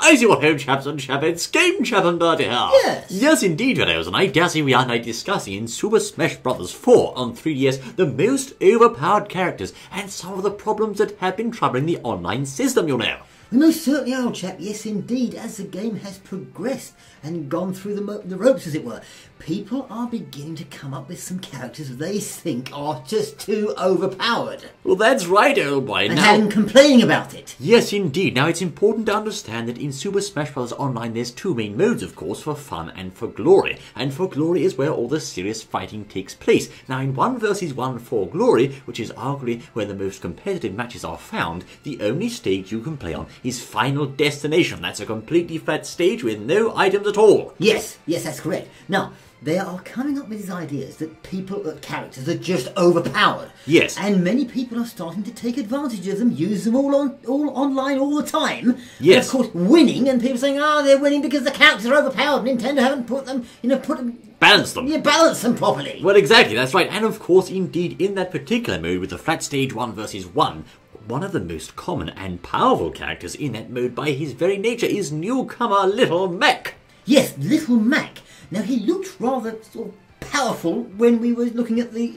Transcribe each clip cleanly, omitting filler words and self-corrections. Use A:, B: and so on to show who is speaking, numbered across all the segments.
A: I see what home chaps and chapettes, game chap and birdie here.
B: Yes.
A: Yes, indeed, fellows, and I dare say we are now discussing in Super Smash Bros. 4 on 3DS the most overpowered characters and some of the problems that have been troubling the online system, you know.
B: We most certainly are, old chap. Yes, indeed. As the game has progressed and gone through the ropes, as it were, people are beginning to come up with some characters they think are just too overpowered.
A: Well, that's right, old boy.
B: And having complaining about it.
A: Yes, indeed. Now, it's important to understand that in Super Smash Bros. Online, there's two main modes, of course, for fun and for glory. And for glory is where all the serious fighting takes place. Now, in 1 vs 1 for glory, which is arguably where the most competitive matches are found, the only stage you can play on is Final Destination. That's a completely flat stage with no items at all.
B: Yes, that's correct. Now, they are coming up with these ideas that characters are just overpowered.
A: Yes.
B: And many people are starting to take advantage of them, use them all online all the time.
A: Yes.
B: And of course, winning, and people saying, they're winning because the characters are overpowered. Nintendo haven't put them.
A: Balance them.
B: Yeah, balance them properly.
A: Well, exactly, that's right. And of course, indeed, in that particular mode with the flat stage 1 vs 1, one of the most common and powerful characters in that mode by his very nature is newcomer Little Mac.
B: Yes, Little Mac. Now, he looked rather sort of powerful when we were looking at the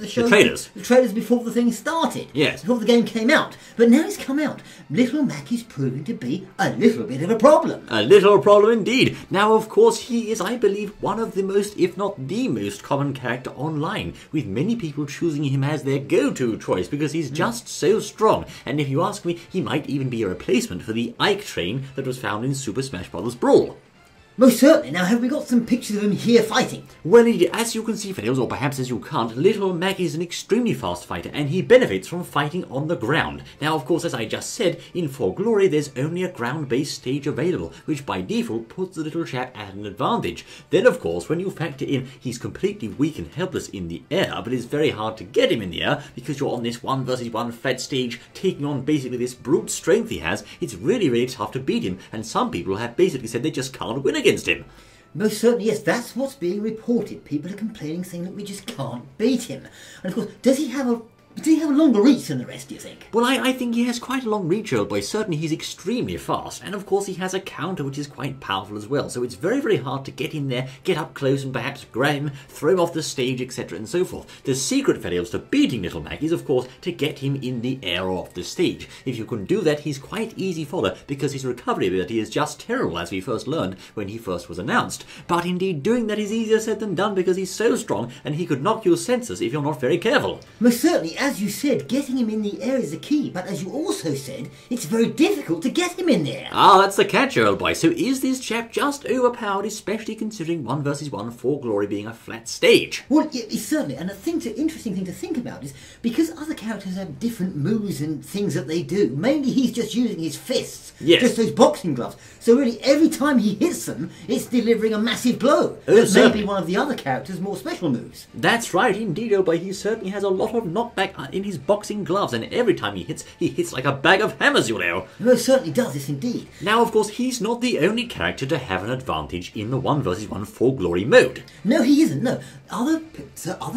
B: show. The trailers before the thing started.
A: Yes.
B: Before the game came out. But now it's come out. Little Mac is proving to be a little bit of a problem.
A: A little problem indeed. Now, of course, he is, I believe, one of the most, if not the most common character online, with many people choosing him as their go-to choice because he's just so strong. And if you ask me, he might even be a replacement for the Ike train that was found in Super Smash Bros. Brawl.
B: Most certainly. Now, have we got some pictures of him here fighting?
A: Well, as you can see, fellows, or perhaps as you can't, Little Mac is an extremely fast fighter, and he benefits from fighting on the ground. Now, of course, as I just said, in For Glory, there's only a ground-based stage available, which by default puts the little chap at an advantage. Then, of course, when you factor in he's completely weak and helpless in the air, but it's very hard to get him in the air, because you're on this 1 vs 1 flat stage, taking on basically this brute strength he has, it's really, really tough to beat him, and some people have basically said they just can't win against him.
B: Most certainly, yes, that's what's being reported. People are complaining, saying that we just can't beat him. And of course, does he have a longer reach than the rest, do you think?
A: Well, I think he has quite a long reach, old boy. Certainly he's extremely fast. And of course he has a counter which is quite powerful as well. So it's very, very hard to get in there, get up close and perhaps grab him, throw him off the stage, etc. and so forth. The secret, fellows, to beating Little Mac is, of course, to get him in the air or off the stage. If you can do that, he's quite easy fodder because his recovery ability is just terrible, as we first learned when he first was announced. But indeed, doing that is easier said than done because he's so strong and he could knock your senses if you're not very careful.
B: Most certainly, as you said, getting him in the air is the key, but as you also said, it's very difficult to get him in there.
A: Ah, that's the catch, old boy. So is this chap just overpowered, especially considering 1 vs 1 for Glory being a flat stage?
B: Well, certainly, and interesting thing to think about is, because other characters have different moves and things that they do, mainly he's just using his fists, just those boxing gloves, so really every time he hits them, it's delivering a massive blow. That may be one of the other characters' more special moves.
A: That's right, indeed, old boy. He certainly has a lot of knockback in his boxing gloves, and every time he hits like a bag of hammers, you know.
B: It certainly does, yes indeed.
A: Now, of course, he's not the only character to have an advantage in the 1 vs 1 for Glory mode.
B: No, he isn't, no. Other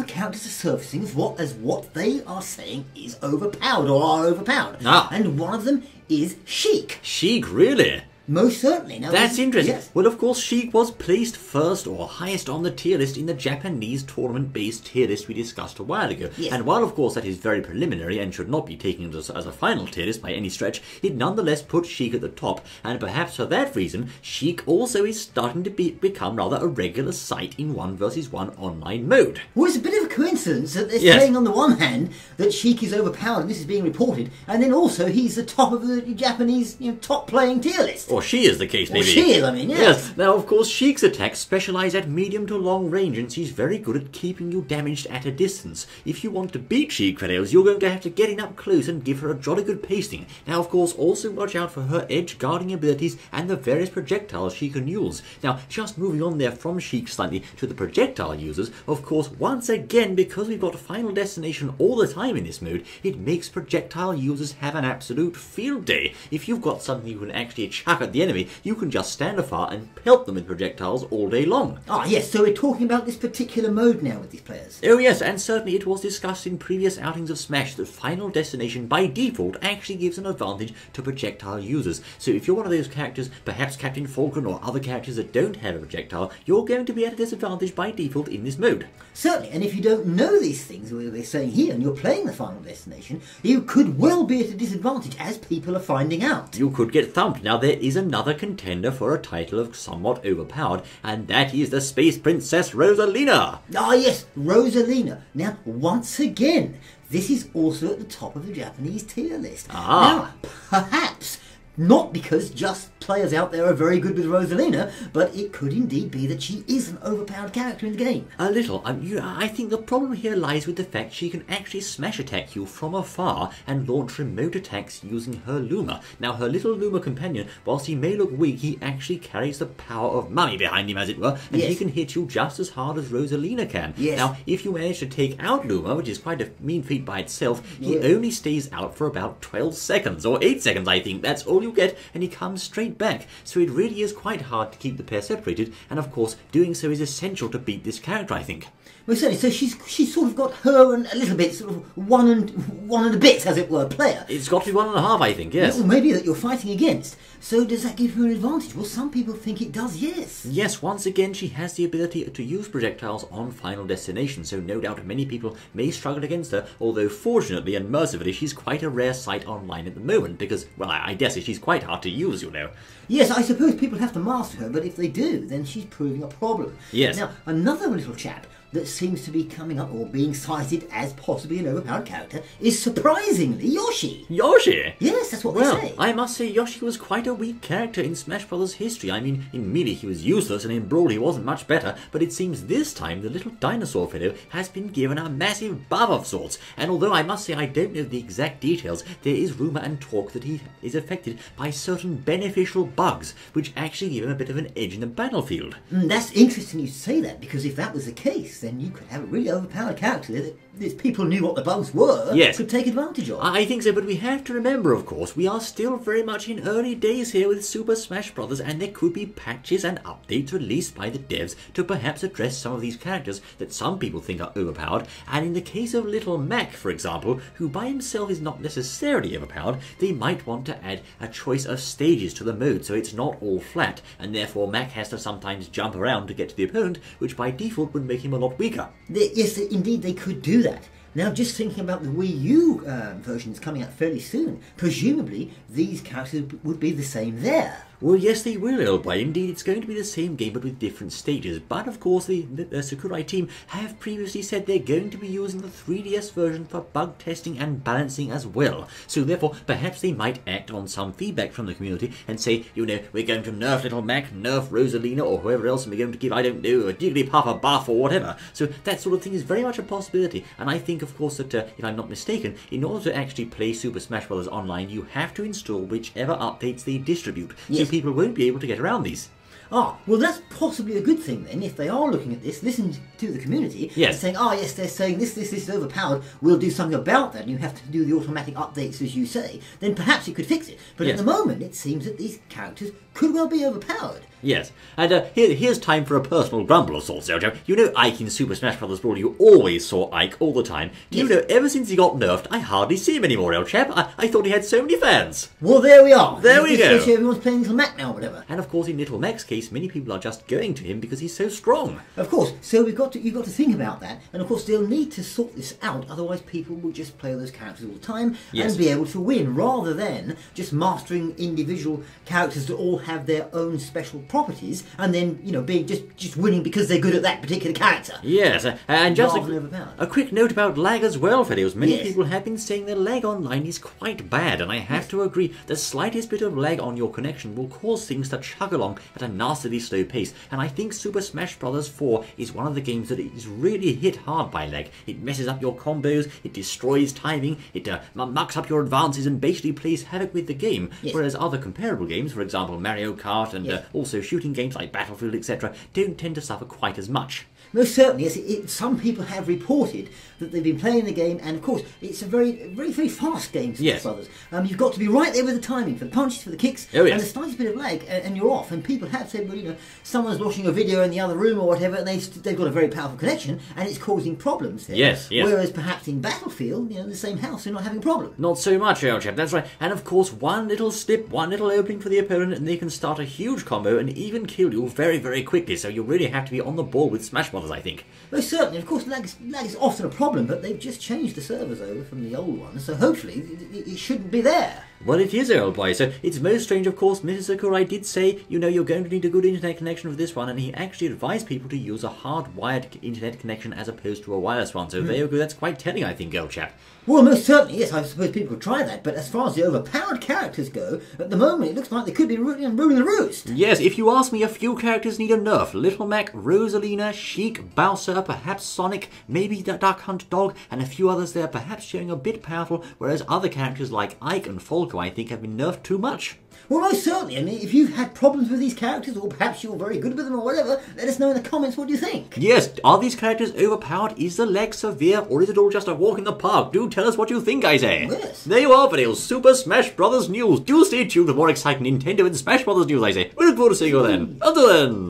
B: characters are surfacing as what they are saying is overpowered, or are overpowered. And one of them is Sheik.
A: Sheik, really?
B: Most certainly. Now,
A: that's interesting.
B: Yes.
A: Well, of course, Sheik was placed first or highest on the tier list in the Japanese tournament-based tier list we discussed a while ago.
B: Yes.
A: And while, of course, that is very preliminary and should not be taken as a final tier list by any stretch, it nonetheless put Sheik at the top. And perhaps for that reason, Sheik also is starting to become rather a regular sight in 1 vs 1 online mode.
B: Well, it's a bit of a coincidence that they're saying on the one hand that Sheik is overpowered, and this is being reported, and then also he's the top of the Japanese top-playing tier list.
A: Or she is the case, maybe.
B: Or she is, I mean, yes.
A: Now, of course, Sheik's attacks specialise at medium to long range, and she's very good at keeping you damaged at a distance. If you want to beat Sheik, fellows, you're going to have to get in up close and give her a jolly good pasting. Now, of course, also watch out for her edge guarding abilities and the various projectiles she can use. Now, just moving on there from Sheik slightly to the projectile users, of course, once again, because we've got Final Destination all the time in this mode, it makes projectile users have an absolute field day. If you've got something you can actually chuck at at the enemy, you can just stand afar and pelt them with projectiles all day long.
B: Ah, yes, so we're talking about this particular mode now with these players.
A: Oh yes, and certainly it was discussed in previous outings of Smash that Final Destination by default actually gives an advantage to projectile users. So if you're one of those characters, perhaps Captain Falcon or other characters that don't have a projectile, you're going to be at a disadvantage by default in this mode.
B: Certainly, and if you don't know these things we're saying here and you're playing the Final Destination, you could well be at a disadvantage as people are finding out.
A: You could get thumped. Now there is another contender for a title of somewhat overpowered, and that is the Space Princess Rosalina.
B: Ah yes, Rosalina. Now, once again, this is also at the top of the Japanese tier list. Now, perhaps not because just players out there are very good with Rosalina, but it could indeed be that she is an overpowered character in the game.
A: A little. I think the problem here lies with the fact she can actually smash attack you from afar and launch remote attacks using her Luma. Now, her little Luma companion, whilst he may look weak, he actually carries the power of Mummy behind him, as it were, and he can hit you just as hard as Rosalina can.
B: Yes.
A: Now, if you manage to take out Luma, which is quite a mean feat by itself, he only stays out for about 12 seconds, or 8 seconds, I think. That's all you get, and he comes straight back. So it really is quite hard to keep the pair separated, and of course, doing so is essential to beat this character, I think.
B: Well, certainly, so she's sort of got her and a little bit, sort of one and a bit, as it were, player.
A: It's got to be 1.5, I think, yes.
B: Well, maybe that you're fighting against. So does that give her an advantage? Well, some people think it does, yes.
A: Yes, once again, she has the ability to use projectiles on Final Destination, so no doubt many people may struggle against her, although fortunately and mercifully, she's quite a rare sight online at the moment, because, well, I dare say she's quite hard to use, you know.
B: Yes, I suppose people have to master her, but if they do, then she's proving a problem.
A: Yes.
B: Now, another little chap that seems to be coming up or being cited as possibly an overpowered character is surprisingly Yoshi.
A: Yoshi?
B: Yes, that's what they say.
A: I must say Yoshi was quite a weak character in Smash Bros. History. I mean, in Melee he was useless and in Brawl he wasn't much better, but it seems this time the little dinosaur fellow has been given a massive buff of sorts, and although I must say I don't know the exact details, there is rumour and talk that he is affected by certain beneficial bugs, which actually give him a bit of an edge in the battlefield.
B: That's interesting you say that, because if that was the case, then you could have a really overpowered character that if people knew what the bugs were, could take advantage of.
A: I think so, but we have to remember, of course, we are still very much in early days here with Super Smash Bros. And there could be patches and updates released by the devs to perhaps address some of these characters that some people think are overpowered, and in the case of Little Mac, for example, who by himself is not necessarily overpowered, they might want to add a choice of stages to the mode so it's not all flat, and therefore Mac has to sometimes jump around to get to the opponent, which by default would make him a lot weaker.
B: Yes, indeed they could do that. Now, just thinking about the Wii U versions coming out fairly soon, presumably these characters would be the same there.
A: Well, yes, they will, little boy. Indeed, it's going to be the same game, but with different stages. But, of course, the Sakurai team have previously said they're going to be using the 3DS version for bug testing and balancing as well. So, therefore, perhaps they might act on some feedback from the community and say, you know, we're going to nerf Little Mac, nerf Rosalina, or whoever else, and we're going to give, I don't know, a Jigglypuff a buff or whatever. So, that sort of thing is very much a possibility. And I think, of course, that, if I'm not mistaken, in order to actually play Super Smash Bros. Online, you have to install whichever updates they distribute. Yes. So people won't be able to get around these.
B: Ah, well that's possibly a good thing then, if they are looking at this, listen to the community, and saying, yes, they're saying this is overpowered, we'll do something about that, and you have to do the automatic updates as you say, then perhaps it could fix it. But at the moment, it seems that these characters could well be overpowered.
A: Yes, and here's time for a personal grumble of sorts, Jojo. You know Ike in Super Smash Bros. Brawl, you always saw Ike all the time. Do you know, ever since he got nerfed, I hardly see him anymore, old chap. I thought he had so many fans.
B: Well, there we are.
A: There we go.
B: Especially everyone's playing Little Mac now, or whatever.
A: And of course, in Little Mac's case, many people are just going to him because he's so strong.
B: Of course, so you've got to think about that, and of course they'll need to sort this out, otherwise people will just play those characters all the time and be able to win, rather than just mastering individual characters that all have their own special properties, and then, you know, being just winning because they're good at that particular character.
A: Yes, and just a quick note about lag as well, fellows. Many people have been saying the lag online is quite bad, and I have to agree, the slightest bit of lag on your connection will cause things to chug along at a nastily slow pace, and I think Super Smash Bros. 4 is one of the games that is really hit hard by lag. It messes up your combos, it destroys timing, it mucks up your advances and basically plays havoc with the game, whereas other comparable games, for example Mario Kart and also shooting games like Battlefield, etc., don't tend to suffer quite as much.
B: Most certainly, yes. Some people have reported that they've been playing the game, and of course, it's a very, very, very fast game, Smash Brothers. You've got to be right there with the timing for the punches, for the kicks, and the slightest bit of lag, and you're off. And people have said, well, someone's watching a video in the other room or whatever, and they've got a very powerful connection, and it's causing problems there.
A: Yes.
B: Whereas perhaps in Battlefield, in the same house, you're not having a problem.
A: Not so much, old chap. That's right. And of course, one little slip, one little opening for the opponent, and they can start a huge combo and even kill you very, very quickly. So you really have to be on the ball with Smash Brothers, I think.
B: Most certainly. Of course, lag is often a problem, but they've just changed the servers over from the old ones, so hopefully it shouldn't be there.
A: Well, it is, old boy. So it's most strange, of course. Mr. Sakurai did say, you're going to need a good internet connection for this one, and he actually advised people to use a hardwired internet connection as opposed to a wireless one. So there you go. That's quite telling, I think, old chap.
B: Well, most certainly, yes. I suppose people could try that, but as far as the overpowered characters go, at the moment it looks like they could be ruling the roost.
A: Yes, if you ask me, a few characters need a nerf. Little Mac, Rosalina, Sheik, Bowser, perhaps Sonic, maybe the Duck Hunt Dog, and a few others there perhaps showing a bit powerful, whereas other characters like Ike and Falco, I think, have been nerfed too much.
B: Well, most certainly. I mean, if you've had problems with these characters, or perhaps you're very good with them or whatever, let us know in the comments what you think.
A: Yes, are these characters overpowered? Is the lag severe? Or is it all just a walk in the park? Do tell us what you think, I say.
B: Yes.
A: There you are, videos. Super Smash Bros. News. Do stay tuned for more exciting Nintendo and Smash Bros. News, I say. We look forward to seeing you then. Until then.